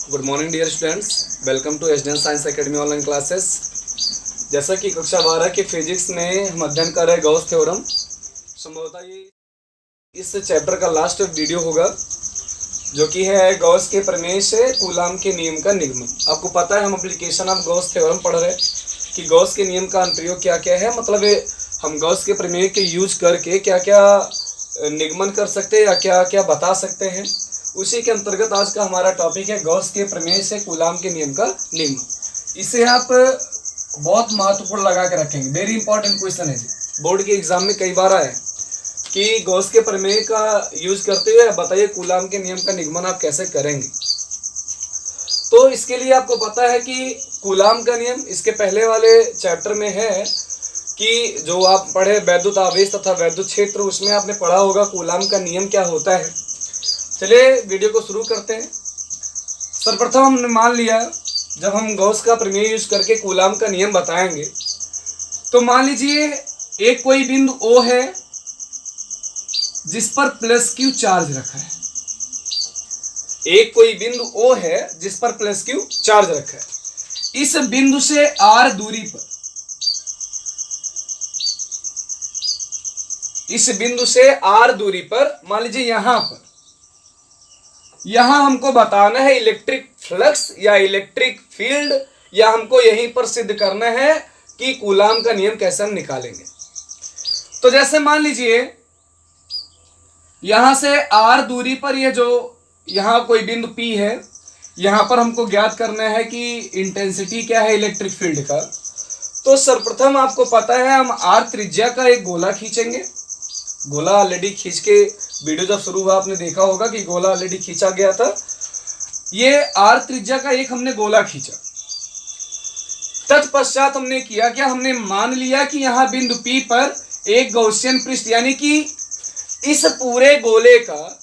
Good morning dear students, welcome to SDN science academy online classes. जैसा कि कक्षा 12 के फिजिक्स में हम अध्ययन कर रहे गॉस थ्योरम, संभवतः ये इस चैप्टर का लास्ट वीडियो होगा, जो कि है गॉस के प्रमेय से कूलाम के नियम का निगमन। आपको पता है हम एप्लीकेशन ऑफ गॉस थ्योरम पढ़ रहे हैं कि गॉस के नियम का अनुप्रयोग क्या क्या है, मतलब हम गॉस के प्रमेय के यूज करके क्या क्या निगमन कर सकते हैं या क्या क्या बता सकते हैं। उसी के अंतर्गत आज का हमारा टॉपिक है गॉस के प्रमेय से कूलाम के नियम का निगमन। इसे आप बहुत महत्वपूर्ण लगा के रखेंगे, वेरी इंपॉर्टेंट क्वेश्चन है। बोर्ड के एग्जाम में कई बार आया कि गॉस के प्रमेय का यूज करते हुए बताइए कूलाम के नियम का निगमन आप कैसे करेंगे। तो इसके लिए आपको पता है कि कूलाम का नियम इसके पहले वाले चैप्टर में है कि जो आप पढ़े वैद्युत आवेश तथा वैद्युत क्षेत्र, उसमें आपने पढ़ा होगा कूलाम का नियम क्या होता है। चलिए वीडियो को शुरू करते हैं। सर्वप्रथम हमने मान लिया जब हम गॉस का प्रमेय यूज करके कूलाम का नियम बताएंगे, तो मान लीजिए एक कोई बिंदु O है जिस पर प्लस Q चार्ज रखा है। एक कोई बिंदु O है जिस पर प्लस Q चार्ज रखा है। इस बिंदु से R दूरी पर, इस बिंदु से R दूरी पर मान लीजिए यहां हमको बताना है इलेक्ट्रिक फ्लक्स या इलेक्ट्रिक फील्ड, या हमको यहीं पर सिद्ध करना है कि कूलाम का नियम कैसे हम निकालेंगे। तो जैसे मान लीजिए यहां से R दूरी पर ये जो यहां कोई बिंदु P है, यहां पर हमको ज्ञात करना है कि इंटेंसिटी क्या है इलेक्ट्रिक फील्ड का। तो सर्वप्रथम आपको पता है हम R त्रिज्या का एक गोला खींचेंगे। गोला ऑलरेडी खींच के वीडियो जब शुरू हुआ आपने देखा होगा कि गोला ऑलरेडी खींचा गया था। ये R त्रिज्या का एक हमने गोला खींचा। तत्पश्चात हमने किया क्या, हमने मान लिया कि यहां बिंदु P पर एक गॉसियन पृष्ठ, यानी कि इस पूरे गोले का,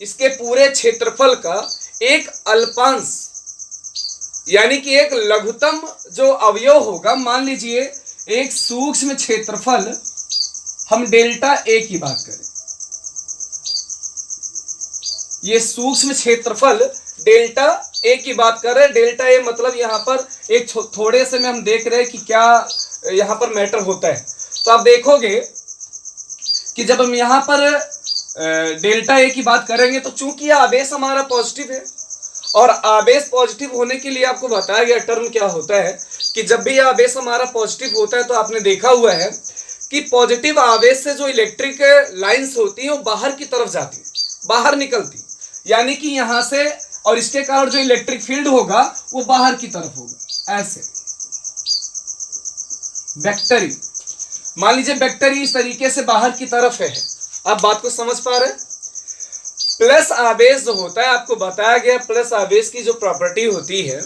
इसके पूरे क्षेत्रफल का एक अल्पांश, यानी कि एक लघुत्तम जो अवयव होगा, मान लीजिए एक सूक्ष्म क्षेत्रफल, हम डेल्टा ए की बात करें। ये सूक्ष्म क्षेत्रफल डेल्टा ए की बात कर रहे हैं। डेल्टा ए मतलब यहां पर एक थोड़े से में हम देख रहे हैं कि क्या यहां पर मैटर होता है। तो आप देखोगे कि जब हम यहां पर डेल्टा ए की बात करेंगे, तो चूंकि आवेश हमारा पॉजिटिव है और आवेश पॉजिटिव होने के लिए आपको बताया गया टर्म क्या होता है कि जब भी आवेश हमारा पॉजिटिव होता है तो आपने देखा हुआ है कि पॉजिटिव आवेश से जो इलेक्ट्रिक लाइंस होती है वो बाहर की तरफ जाती है, बाहर निकलती, यानी कि यहां से, और इसके कारण जो इलेक्ट्रिक फील्ड होगा वो बाहर की तरफ होगा। ऐसे वेक्टरी, मान लीजिए वेक्टरी इस तरीके से बाहर की तरफ है। आप बात को समझ पा रहे हैं। प्लस आवेश जो होता है, आपको बताया गया प्लस आवेश की जो प्रॉपर्टी होती है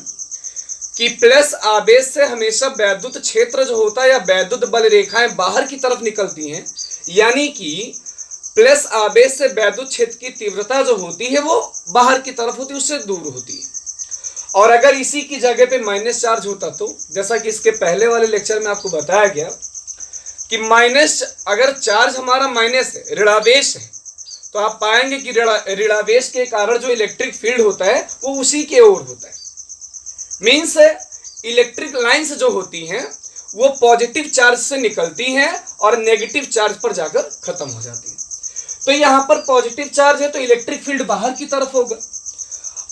कि प्लस आवेश से हमेशा वैद्युत क्षेत्र जो होता है या वैद्युत बल रेखाएं बाहर की तरफ निकलती हैं, यानी कि प्लस आवेश से वैद्युत क्षेत्र की तीव्रता जो होती है वो बाहर की तरफ होती है, उससे दूर होती है। और अगर इसी की जगह पे माइनस चार्ज होता, तो जैसा कि इसके पहले वाले लेक्चर में आपको बताया गया कि माइनस, अगर चार्ज हमारा माइनस है, ऋणावेश है, तो आप पाएंगे कि ऋणावेश के कारण जो इलेक्ट्रिक फील्ड होता है वो उसी के ओर होता है। मीन्स इलेक्ट्रिक लाइंस जो होती हैं वो पॉजिटिव चार्ज से निकलती हैं और नेगेटिव चार्ज पर जाकर खत्म हो जाती हैं। तो यहां पर पॉजिटिव चार्ज है तो इलेक्ट्रिक फील्ड बाहर की तरफ होगा।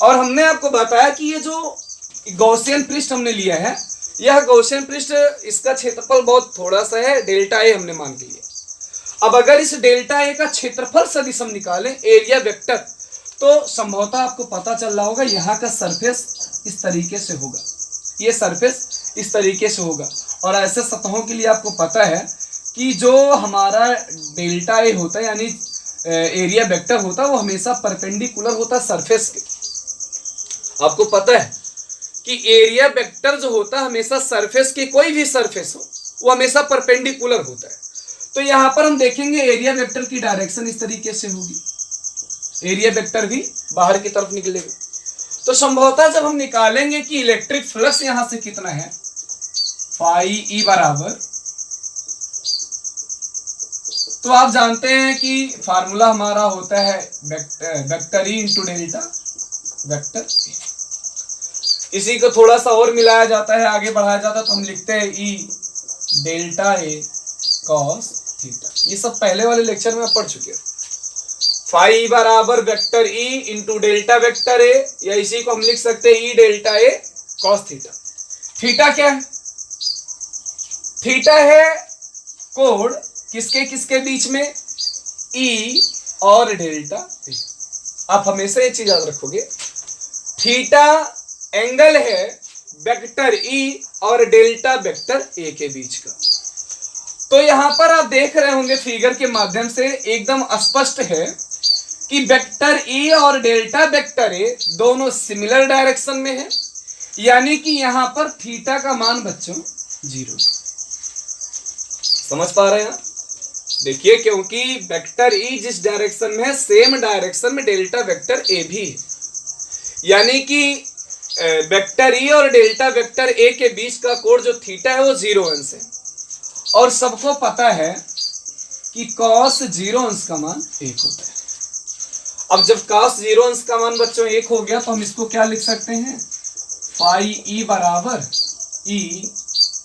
और हमने आपको बताया कि ये जो गॉसियन पृष्ठ हमने लिया है, यह गॉसियन पृष्ठ, इसका क्षेत्रफल बहुत थोड़ा सा है, डेल्टा ए हमने मान के लिया। अब अगर इस डेल्टा ए का क्षेत्रफल सदिश हम निकालें, एरिया वेक्टर, तो संभवतः आपको पता चल रहा होगा यहाँ का सरफेस इस तरीके से होगा, ये सरफेस इस तरीके से होगा। और ऐसे सतहों के लिए आपको पता है कि जो हमारा डेल्टा ए होता है, यानी एरिया वेक्टर होता है, वो हमेशा परपेंडिकुलर होता है सरफेस के। आपको पता है कि एरिया वेक्टर जो होता है हमेशा सरफेस के, कोई भी सरफेस हो वो हमेशा परपेंडिकुलर होता है। तो यहां पर हम देखेंगे एरिया वेक्टर की डायरेक्शन इस तरीके से होगी, एरिया वेक्टर भी बाहर की तरफ निकलेगा। तो संभवतः जब हम निकालेंगे कि इलेक्ट्रिक फ्लक्स यहां से कितना है, फाई ई बराबर, तो आप जानते हैं कि फार्मूला हमारा होता है vector E into delta vector. इसी को थोड़ा सा और मिलाया जाता है, आगे बढ़ाया जाता है, तो हम लिखते हैं ई डेल्टा ए कॉस थीटा। ये सब पहले वाले लेक्चर में आप पढ़ चुके हो। फाई बराबर vector E into delta vector ए, या इसी को हम लिख सकते हैं ई delta A cos theta. Theta क्या है? थीटा है कोण किसके किसके बीच में? ई और डेल्टा ए। आप हमेशा ये चीज याद रखोगे, थीटा एंगल है वेक्टर ई और डेल्टा वेक्टर ए के बीच का। तो यहां पर आप देख रहे होंगे फिगर के माध्यम से एकदम स्पष्ट है कि वेक्टर ई और डेल्टा वेक्टर ए दोनों सिमिलर डायरेक्शन में है, यानी कि यहां पर थीटा का मान बच्चों 0। समझ पा रहे हैं? देखिए, क्योंकि वेक्टर ई जिस डायरेक्शन में है सेम डायरेक्शन में डेल्टा वेक्टर ए भी है, यानी कि वेक्टर ई और डेल्टा वेक्टर ए के बीच का कोण जो थीटा है वो 0 अंश है। और सबको पता है कि cos 0 अंश का मान 1 होता है। अब जब cos 0 अंश का मान बच्चों 1 हो गया तो हम इसको क्या लिख सकते हैं? फाई ई बराबर ई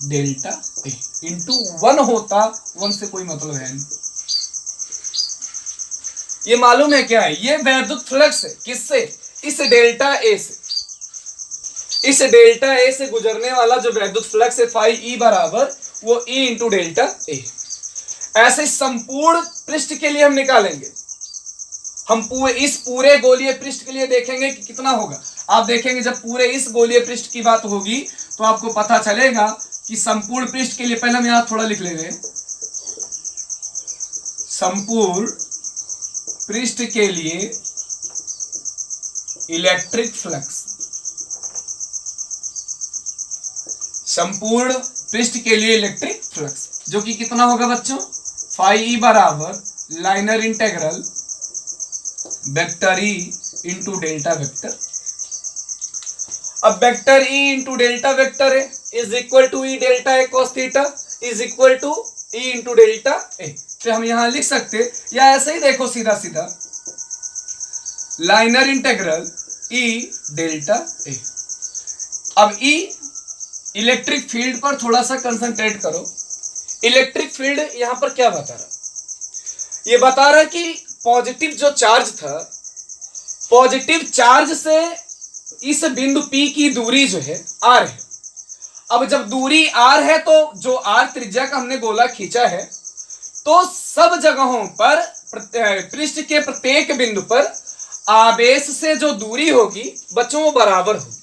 डेल्टा ए इंटू 1 होता, 1 से कोई मतलब है नहीं। ये मालूम है क्या है? ये वैद्युत फ्लक्स है। किससे? इस डेल्टा ए से। इस डेल्टा ए से गुजरने वाला जो वैद्युत फ्लक्स है फाई ई बराबर वो ई इंटू डेल्टा ए। ऐसे संपूर्ण पृष्ठ के लिए हम निकालेंगे, हम इस पूरे गोलीय पृष्ठ के लिए देखेंगे कि कितना होगा। आप देखेंगे जब पूरे इस गोलीय पृष्ठ की बात होगी तो आपको पता चलेगा कि संपूर्ण पृष्ठ के लिए पहले हम यहां थोड़ा लिख लेंगे, संपूर्ण पृष्ठ के लिए इलेक्ट्रिक फ्लक्स, संपूर्ण पृष्ठ के लिए इलेक्ट्रिक फ्लक्स जो कि कितना होगा बच्चों? फाई ई बराबर linear integral vector E into delta vector. अब vector E into delta vector A is equal to E delta A cos theta is equal to E into delta A. तो हम यहां लिख सकते, या ऐसे ही देखो सीधा सीधा, लाइनर इंटेग्रल ई डेल्टा ए। अब ई इलेक्ट्रिक फील्ड पर थोड़ा सा कंसंट्रेट करो। इलेक्ट्रिक फील्ड यहां पर क्या बता रहा? ये बता रहा कि पॉजिटिव जो चार्ज था, पॉजिटिव चार्ज से इस बिंदु P की दूरी जो है R है। अब जब दूरी R है तो जो R त्रिज्या का हमने गोला खींचा है, तो सब जगहों पर पृष्ठ के प्रत्येक बिंदु पर आवेश से जो दूरी होगी बच्चों वो बराबर होगी।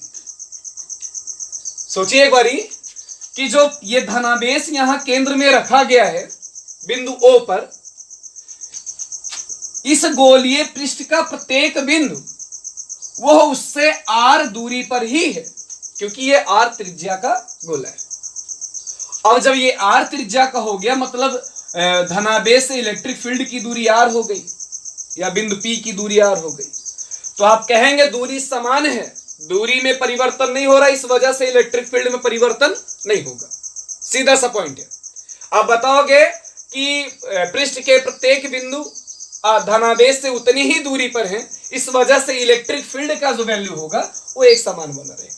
सोचिए एक बारी कि जो ये धनावेश यहां केंद्र में रखा गया है बिंदु O पर, इस गोलीय पृष्ठ का प्रत्येक बिंदु वह उससे R दूरी पर ही है, क्योंकि ये R त्रिज्या का गोला है। अब जब ये R त्रिज्या का हो गया मतलब धनावेश से इलेक्ट्रिक फील्ड की दूरी R हो गई या बिंदु P की दूरी R हो गई, तो आप कहेंगे दूरी समान है, दूरी में परिवर्तन नहीं हो रहा, इस वजह से इलेक्ट्रिक फील्ड में परिवर्तन नहीं होगा। सीधा सा पॉइंट है। आप बताओगे कि पृष्ठ के प्रत्येक बिंदु धनावेश से उतनी ही दूरी पर हैं, इस वजह से इलेक्ट्रिक फील्ड का जो वैल्यू होगा वो एक समान बना रहेगा।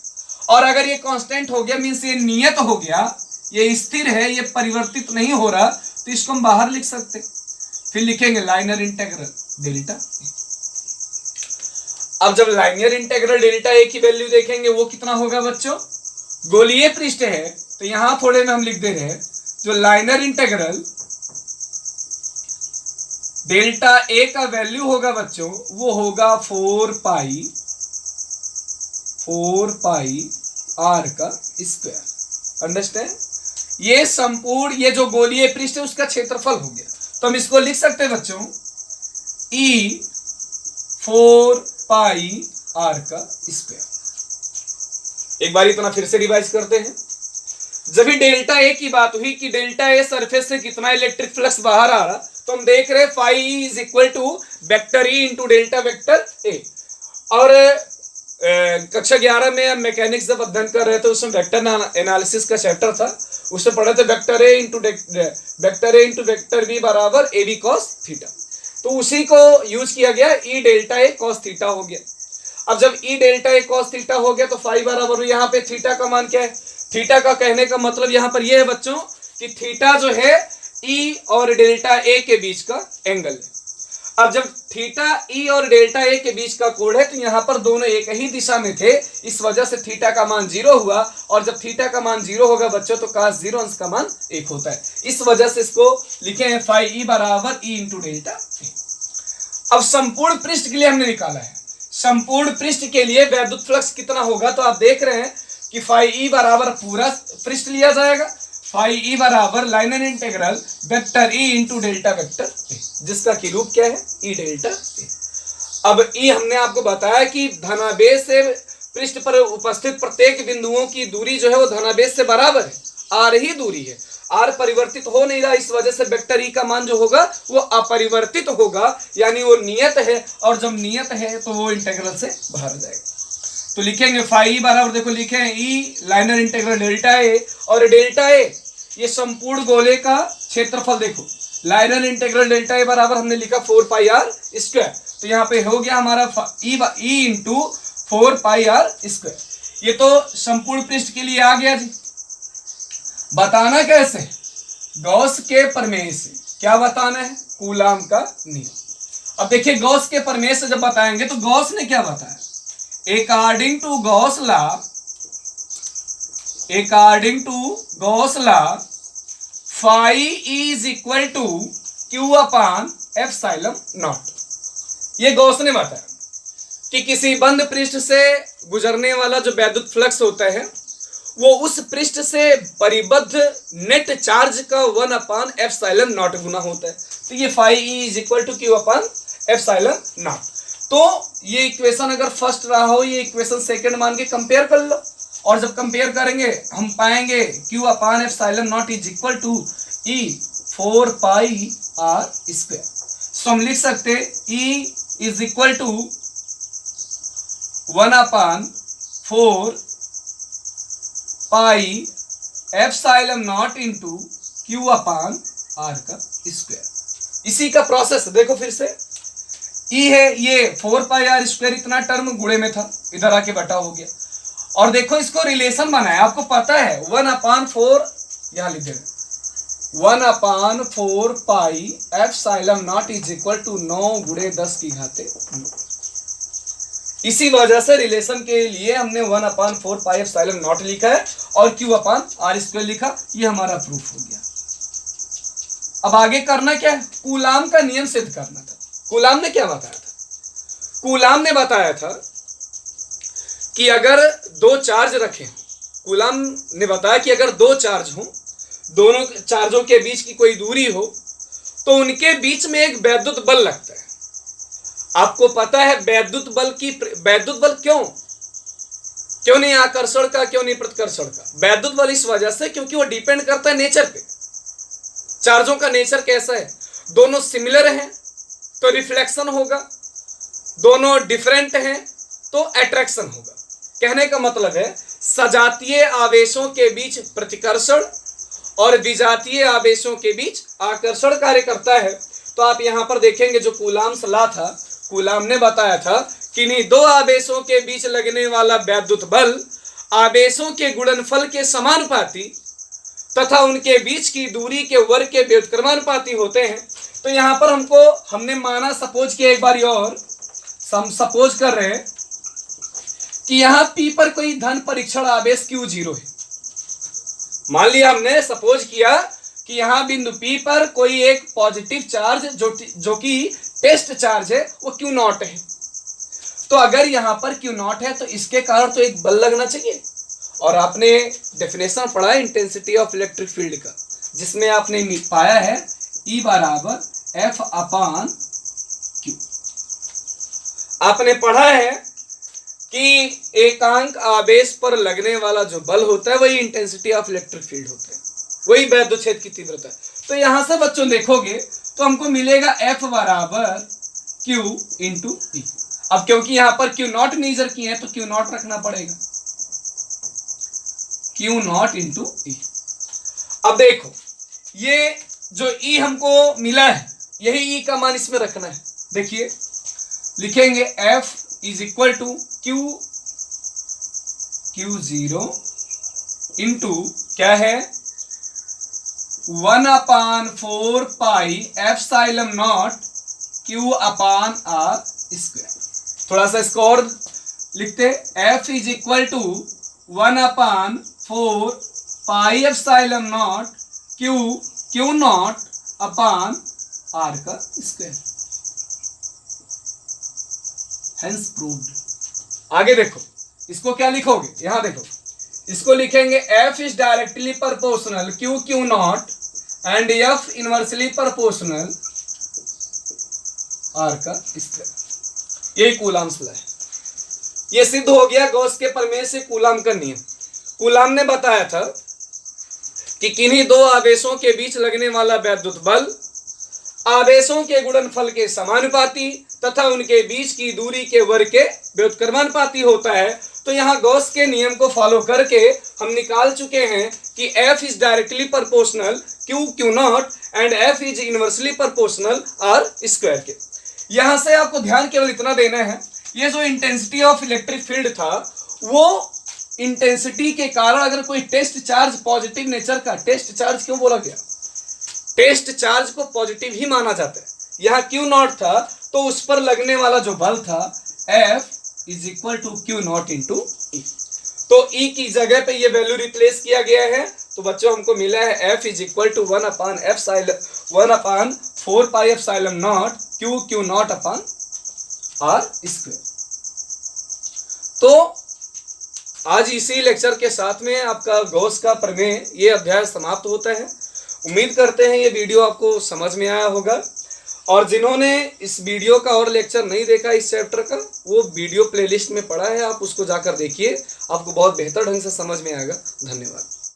और अगर ये कांस्टेंट हो गया, मींस ये नियत हो गया, ये स्थिर है, ये परिवर्तित नहीं हो रहा, तो इसको हम बाहर लिख सकते। फिर लिखेंगे लाइनर इंटेग्रल डेल्टा। अब जब लाइनर इंटेग्रल डेल्टा ए की वैल्यू देखेंगे वो कितना होगा बच्चों? गोलीय पृष्ठ है तो यहां थोड़े में हम लिख दे रहे हैं, जो लाइनर इंटेग्रल डेल्टा ए का वैल्यू होगा बच्चों वो होगा 4 पाई आर का स्क्वायर। अंडरस्टैंड? ये संपूर्ण ये जो गोलीय पृष्ठ है उसका क्षेत्रफल हो गया, तो हम इसको लिख सकते हैं बच्चों ई 4 पाई आर का स्क्वायर। एक बार इतना फिर से रिवाइज करते हैं। जब भी डेल्टा ए की बात हुई कि डेल्टा ए सरफेस से कितना इलेक्ट्रिक फ्लक्स बाहर आ रहा, तो हम देख रहे phi is equal to vector E into delta vector A. और कक्षा 11 में मैकेनिक्स जब अध्ययन कर रहे थे उसमें वेक्टर एनालिसिस का चैप्टर था, उसमें पढ़े थे vector A into vector B बराबर ए बी कॉस थीटा, तो उसी को यूज किया गया, ई डेल्टा ए कॉस थीटा हो गया। अब जब ई डेल्टा ए कॉस थीटा हो गया तो फाई बराबर यहाँ पे थीटा का मान क्या है, थीटा का कहने का मतलब यहाँ पर यह है बच्चों कि थीटा जो है ई और डेल्टा ए के बीच का एंगल है। अब जब थीटा ई और डेल्टा ए के बीच का कोण है तो यहाँ पर दोनों एक ही दिशा में थे, इस वजह से थीटा का मान 0 हुआ, और जब थीटा का मान 0 होगा बच्चों तो cos 0 अंश का मान 1 होता है। इस वजह से इसको लिखे हैं फाई ई बराबर ई इंटू डेल्टा ए। अब संपूर्ण पृष्ठ के लिए हमने निकाला है, संपूर्ण पृष्ठ के लिए वैद्युत फ्लक्स कितना होगा, तो आप देख रहे हैं कि फाई ई बराबर पूरा पृष्ठ लिया जाएगा, फाई ई बराबर liner integral vector E into delta vector ए, जिसका की रूप क्या है ई डेल्टा ए। अब ई हमने आपको बताया कि धनावेश से पृष्ठ पर उपस्थित प्रत्येक बिंदुओं की दूरी जो है वो धनावेश से बराबर है, आर ही दूरी है, आर परिवर्तित हो नहीं रहा, इस वजह से वेक्टर ई का मान जो होगा वो अपरिवर्तित होगा, यानी वो नियत है, और जब नियत है तो वो इंटीग्रल से बाहर आ जाएगा। तो लिखेंगे फाई बराबर, देखो लिखे हैं ई लाइनर इंटीग्रल डेल्टा ए, और डेल्टा ए ये संपूर्ण गोले का क्षेत्रफल, देखो लाइनर इंटीग्रल डेल्टा ए बराबर हमने लिखा 4 पाई आर स्क्वायर, तो यहाँ पे हो गया हमारा E into 4 pi R square. ये तो संपूर्ण पृष्ठ के लिए आ गया जी। बताना कैसे, गॉस के प्रमेय से, क्या बताना है, कूलाम का नियम। अब देखिए गॉस के प्रमेय से जब बताएंगे तो गॉस ने क्या बताया, according to Gauss law phi is equal to Q upon epsilon naught. ये गॉस ने बताया कि किसी बंद पृष्ठ से गुजरने वाला जो वैद्युत फ्लक्स होता है वो उस पृष्ठ से परिबद्ध नेट चार्ज का 1 अपान एप्सिलॉन नॉट गुना होता है, तो ये phi is equal to Q upon epsilon naught. तो ये इक्वेशन अगर फर्स्ट रहा हो, ये इक्वेशन सेकंड मान के कंपेयर कर लो, और जब कंपेयर करेंगे हम पाएंगे Q upon epsilon naught is equal to E 4 pi R square. तो हम लिख सकते E is equal to 1 upon 4 pi epsilon naught into Q upon R का स्क्वायर। इसी का प्रोसेस देखो फिर से, E है ये 4 पाई आर स्क्वायर, इतना टर्म गुणे में था, इधर आके बटा हो गया, और देखो इसको रिलेशन बनाया, आपको पता है 1 अपान 4, यहां लिख दे 1 upon 4 pi epsilon naught is equal to 9 गुणे 10 की घाते 9। इसी वजह से रिलेशन के लिए हमने 1 अपान 4 पाई एप्सिलॉन नॉट लिखा है और Q अपान आर स्क्वायर लिखा, ये हमारा प्रूफ हो गया। अब आगे करना क्या है, कूलाम का नियम सिद्ध करना था। कूलाम ने क्या बताया था, कूलाम ने बताया था कि अगर दो चार्ज रखें, कूलाम ने बताया कि अगर दो चार्ज हो, दोनों चार्जों के बीच की कोई दूरी हो तो उनके बीच में एक वैद्युत बल लगता है। आपको पता है वैद्युत बल क्यों नहीं आकर्षण का, क्यों नहीं प्रतिकर्षण का, वैद्युत बल इस वजह से क्योंकि वो डिपेंड करता है नेचर पे। चार्जों का नेचर कैसा है, दोनों सिमिलर हैं तो रिफ्लेक्शन होगा, दोनों डिफरेंट हैं तो अट्रैक्शन होगा। कहने का मतलब है सजातीय आवेशों के बीच प्रतिकर्षण और विजातीय आवेशों के बीच आकर्षण कार्य करता है। तो आप यहां पर देखेंगे जो कूलाम लॉ था, कूलाम ने बताया था कि इन्हीं दो आवेशों के बीच लगने वाला वैद्युत बल आवेशों के गुणनफल के समानुपाती तथा उनके बीच की दूरी के वर्ग के व्युत्क्रमानुपाती होते हैं। तो यहां पर हमने माना, सपोज किया एक बार और, हम सपोज कर रहे हैं कि यहां P पर कोई धन परीक्षण आवेश Q0 है। मान लिया हमने सपोज किया कि यहां बिंदु P पर कोई एक पॉजिटिव चार्ज जो कि टेस्ट चार्ज है वो Q0 है। तो अगर यहां पर Q0 है तो इसके कारण तो एक बल लगना चाहिए। और आपने डेफिनेशन पढ़ा है इंटेंसिटी ऑफ इलेक्ट्रिक फील्ड का, जिसमें आपने पाया है E बराबर F अपान Q। आपने पढ़ा है कि एकांक आवेश पर लगने वाला जो बल होता है वही इंटेंसिटी ऑफ इलेक्ट्रिक फील्ड होता है, वही वैद्युत क्षेत्र की तीव्रता है। तो यहां से बच्चों देखोगे तो हमको मिलेगा F बराबर Q इंटू E। अब क्योंकि यहां पर Q0 मेजर किए हैं तो Q0 रखना पड़ेगा, Q0 इंटू E। अब देखो ये जो E हमको मिला है, यही E का मान इसमें रखना है। देखिए लिखेंगे F is equal to Q0 into क्या है 1/4 pi epsilon not Q/R square. थोड़ा सा इसको और लिखते, F is equal to 1/4 pi epsilon naught Q0 upon R का स्क्वायर। Hence proved. आगे देखो इसको क्या लिखोगे, यहां देखो इसको लिखेंगे F is directly proportional Q0 and F inversely proportional R का स्क्वायर। ये कूलाम्स लॉ है। ये सिद्ध हो गया गॉस के प्रमेय से कूलाम का नियम। कूलाम ने बताया था कि किन्हीं दो आवेशों के बीच लगने वाला वैद्युत बल आवेशों के गुणनफल के समानुपाती तथा उनके बीच की दूरी के वर्ग के व्युत्क्रमानुपाती होता है। तो यहाँ गॉस के नियम को फॉलो करके हम निकाल चुके हैं कि F is directly proportional Q0 and F is inversely proportional R square के। यहाँ से आपको ध्यान केवल इतना देना है, ये जो इंटेंसिटी ऑफ इलेक्ट्रिक फील्ड था वो इंटेंसिटी के कारण अगर कोई टेस्ट चार्ज पॉजिटिव नेचर का, टेस्ट चार्ज क्यों बोला गया, टेस्ट चार्ज को पॉजिटिव ही माना जाता है। यहाँ Q0 था तो उस पर लगने वाला जो बल था F is equal to Q0 into E। तो E की जगह पे ये वैल्यू रिप्लेस किया गया है। तो बच्चों हमको मिला है F is equal to 1/4 pi epsilon naught Q0 upon R square. तो आज इसी लेक्चर के साथ में आपका गॉस का प्रमेय ये अध्याय समाप्त होता है। उम्मीद करते हैं ये वीडियो आपको समझ में आया होगा, और जिन्होंने इस वीडियो का और लेक्चर नहीं देखा इस चैप्टर का, वो वीडियो प्लेलिस्ट में पड़ा है, आप उसको जाकर देखिए, आपको बहुत बेहतर ढंग से समझ में आएगा। धन्यवाद।